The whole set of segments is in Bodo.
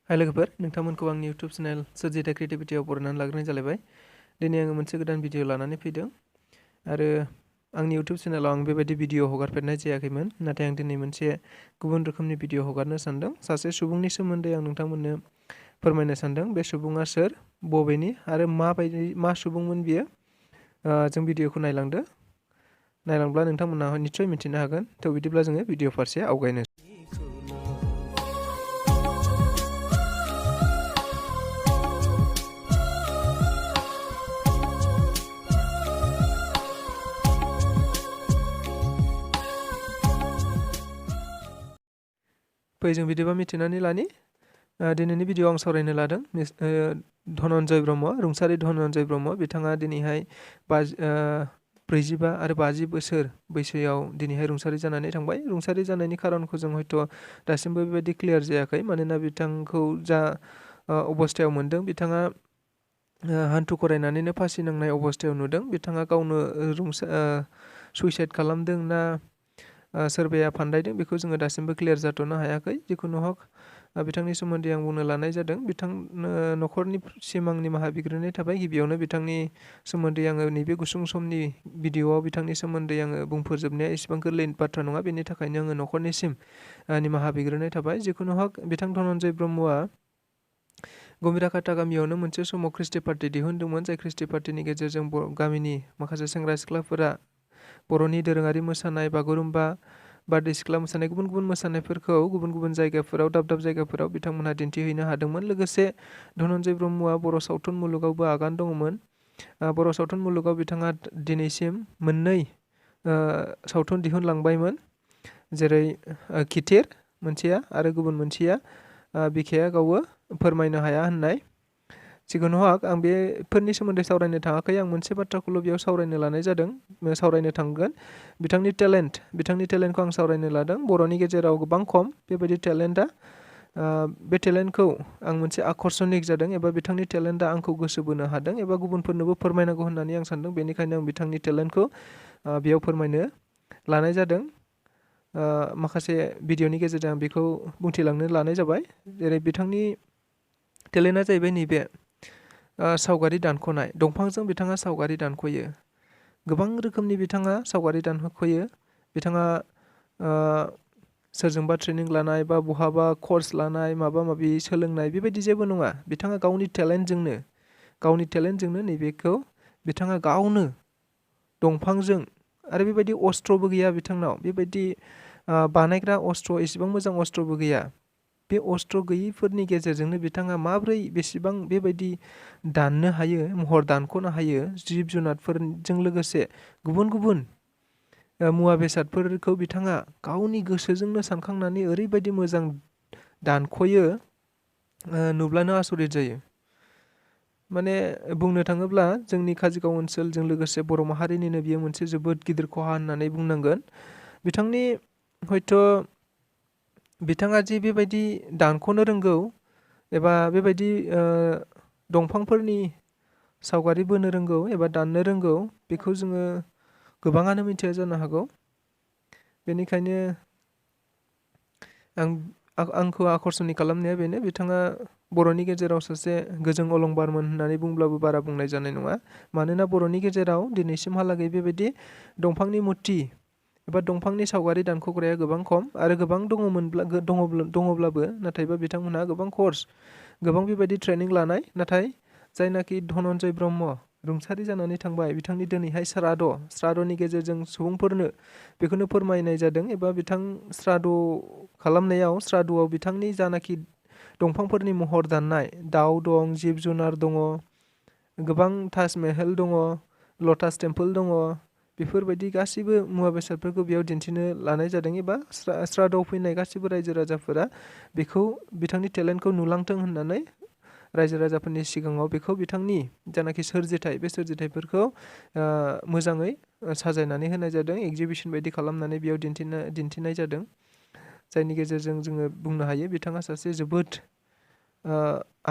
हाय लोगोफोर, नोंथांमोनखौ आंनि इउटुब चेनेल सोरजिथाय क्रिएटिभिटियाव बरायनानै लाग्रोनाय जालायबाय। दिनै आङो मोनसे गोदान भिडिअ लानानै फैदों आरो आंनि इउटुब चेनेलाव आं बेबायदि भिडिअ हगारफेरनाय जायाखैमोन, नाथाय आं दिनै मोनसे गुबुन रोखोमनि भिडिअ हगारनो सानदों। सासे सुबुंनि सोमोन्दै आं नोंथांमोननो फोरमायनो सानदों। बे सुबुङा सोर, बबेनि आरो मा सुबुंमोन बियो। जों भिडिअखौ नायलांब्ला नोंथांमोना निस्सय मिथिनो हागोन। थ' बिदिब्ला जोङो भिडिअ फारसे आवगायनो। फै जों बिदिबा मिथिनानै लानि। दिनैनि भिडिअ आं सावरायनो लादों धन'नजय ब्रह्म, रुंसारि धन'नजय ब्रह्म। बिथाङा दिनैहाय 45 आरो 50 बोसोर बैसोआव दिनैहाय रुंसारि जानानै थांबाय। रुंसारि जानायनि खारनखौ जों हयथ' दासिमबो बेबायदि क्लियार जायाखै, मानोना बिथांखौ जा अबस्थायाव मोनदों, बिथाङा हान्थु खरायनानैनो फासि नांनाय अबस्थायाव नुदों। बिथाङा गावनो सुइसाइड खालामदों ना सोरबाया फान्दायदों, बेखौ जोङो दासिमबो क्लियार जाथ'नो हायाखै। जिखुनु हक, बिथांनि सोमोन्दै आं बुंनो लानाय जादों। बिथांनो नखरनि सिमां निमाहा बिग्रोनाय थाबाय। गिबियावनो बिथांनि सोमोन्दै आङो नैबे गुसुं समनि भिडिअआव बिथांनि सोमोन्दै आङो बुंफोरजोबनाया एसेबां गोरलै बाथ्रा नङा, बेनि थाखायनो आङो नखरनिसिम निमाहा बिग्रोनाय थाबाय। जिखुनु हक, बिथां धन'नजय ब्रह्मआ गमिराकाटा गामियावनो मोनसे समाव ख्रिस्टि पार्टि दिहुनदोंमोन, जाय ख्रिस्टि पार्टिनि गेजेरजों गामिनि माखासे सेंग्रा सिख्लाफोरा बर'नि दोरोङारि मोसानाय, बागुरुम्बा, बारदै सिख्ला मोसानाय, गुबुन गुबुन मोसानायफोरखौ गुबुन गुबुन जायगाफोराव, दाब दाब जायगाफोराव बिथांमोनहा दिन्थिहैनो हादोंमोन। लोगोसे धन'नजय ब्रह्मआ बर' सावथुन मुलुगावबो आगान दङमोन। बर' सावथुन मुलुगाव बिथाङा दिनैसिम 2 सावथुन दिहुनलांबायमोन, जेरै खिथेर मोनसेया आरो गुबुन मोनसेया बिखाया गावो फोरमायनो हाया होननाय। जिखुनु हक, आं बेफोरनि सोमोन्दै सावरायनो थाङाखै। आं मोनसे बाथ्राखौल' बेयाव सावरायनो लानाय जादों, सावरायनो थांगोन। बिथांनि टेलेन्टखौ आं सावरायनो लादों। बर'नि गेजेराव गोबां खम बेबायदि टेलेन्टआ। बे टेलेन्टखौ आं मोनसे आकर्षनिक जादों, एबा बिथांनि टेलेन्टआ आंखौ गोसो बोनो हादों, एबा गुबुनफोरनोबो फोरमायनांगौ होननानै आं सानदों। बेनिखायनो आं बिथांनि टेलेन्टखौ बेयाव फोरमायनो लानाय जादों। माखासे भिडिअनि गेजेरजों आं बेखौ बुंथिलांनो लानाय जाबाय। जेरै बिथांनि टेलेन्टआ जाहैबाय नैबे सावगारि दानख'नाय। दंफांजों बिथाङा सावगारि दानख'यो। गोबां रोखोमनि बिथाङा सावगारि दानख'यो। बिथाङा सोरजोंबा ट्रेनिं लानाय बा बहाबा कर्स लानाय, माबा माबि सोलोंनाय बेबायदि जेबो नङा। बिथाङा गावनि टेलेन्टजोंनो नैबेखौ बिथाङा गावनो दंफांजों, आरो बेबायदि अस्त्रबो गैया बिथांनाव, बेबायदि बानायग्रा अस्त्र, एसेबां मोजां अस्त्रबो गैया। बे अस्त्र गैयिफोरनि गेजेरजोंनो बिथाङा माब्रै बेसेबां बेबायदि दाननो हायो, महर दानख'नो हायो, जिब जुनारफोरजों लोगोसे गुबुन गुबुन मुवा बेसादफोरखौ बिथाङा गावनि गोसोजोंनो सानखांनानै ओरैबायदि मोजां दानख'यो, नुब्लानो आसरित जायो। माने बुंनो थाङोब्ला जोंनि काजिगाव ओनसोलजों लोगोसे बर' माहारिनिनो बियो मोनसे जोबोद गिदिर खहा होननानै बुंनांगोन। बिथाङा जि बेबायदि दानख'नो रोंगौ, एबा बेबायदि दंफांफोरनि सावगारि बोनो रोंगौ एबा दाननो रोंगौ, बेखौ जोङो गोबाङानो मिथिया जानो हागौ। बेनिखायनो आंखौ आकर्षनिक खालामनाया बेनो, बिथाङा बर'नि गेजेराव सासे गोजों अलंबारमोन होननानै बुंब्लाबो बारा बुंनाय जानाय नङा। मानोना बर'नि गेजेराव दिनैसिमहालागै बेबायदि दंफांनि मुर्ति एबा दंफांनि सावगारि दानख'ग्राया गोबां खम, आरो गोबां दङब्लाबो नाथायबा बिथांमोनहा गोबां कर्स, गोबां बेबायदि ट्रेनिं लानाय। नाथाय जायनाखि धन'नजय ब्रह्म रुंसारि जानानै थांबाय, बिथांनि दिनैहाय श्राद्धनि गेजेरजों सुबुंफोरनो बेखौनो फोरमायनाय जादों, एबा बिथां श्राद्धआव बिथांनि जानाखि दंफांफोरनि महर दाननाय, दाउ दं, जिब जुनार दङ, गोबां ताजमहल दङ, लटास टेम्पोल दङ, बेफोरबायदि गासैबो मुवा बेसादफोरखौ बेयाव दिन्थिनो लानाय जादों। एबा श्राद्धआव फैनाय गासैबो रायजो राजाफोरा बेखौ, बिथांनि टेलेन्टखौ नुलांथों होननानै रायजो राजाफोरनि सिगाङाव बेखौ बिथांनि जानाखि सोरजिथाय, बे सोरजिथायफोरखौ मोजाङै साजायनानै होनाय जादों। एगजिबिसन बायदि खालामनानै बेयाव दिन्थिनाय जादों, जायनि गेजेरजों जोङो बुंनो हायो बिथाङा सासे जोबोद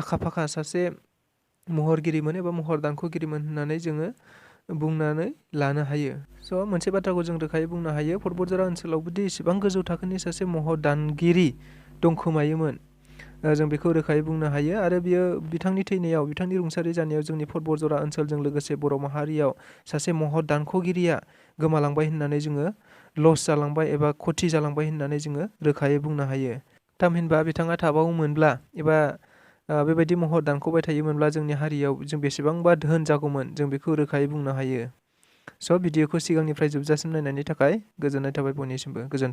आखा फाखा सासे महरगिरिमोन एबा महर दानख'गिरिमोन होननानै जोङो बुंनानै लानो हायो। स' मोनसे बाथ्राखौ जों रोखायै बुंनो हायो, बतझर ओनसोलावबोदि इसेबां गोजौ थाखोनि सासे महर दानगिरि दंखोमायोमोन, जों बेखौ रोखायै बुंनो हायो आरो बियो बिथांनि थैनायाव बिथांनि रुंसारि जानायाव जोंनि बरजरा ओनसोलजों लोगोसे बर' माहारियाव सासे महत दानख'गिरिया गोमालांबाय होननानै जोङो लस जालांबाय एबा खथि जालांबाय होननानै जोङो रोखायै बुंनो हायो। थामहिनबा बिथाङा थाबावोमोनब्ला एबा बेबायदि महर दानख'बाय थायोमोनब्ला जोंनि हारियाव जों बेसेबांबा धोन जागौमोन जों बेखौ रोखायै बुंनो हायो। स' भिडिअखौ सिगांनिफ्राय जोबजासिम नायनायनि थाखाय गोजोननाय थाबाय बयनिसिमबो। गोजोन्थों।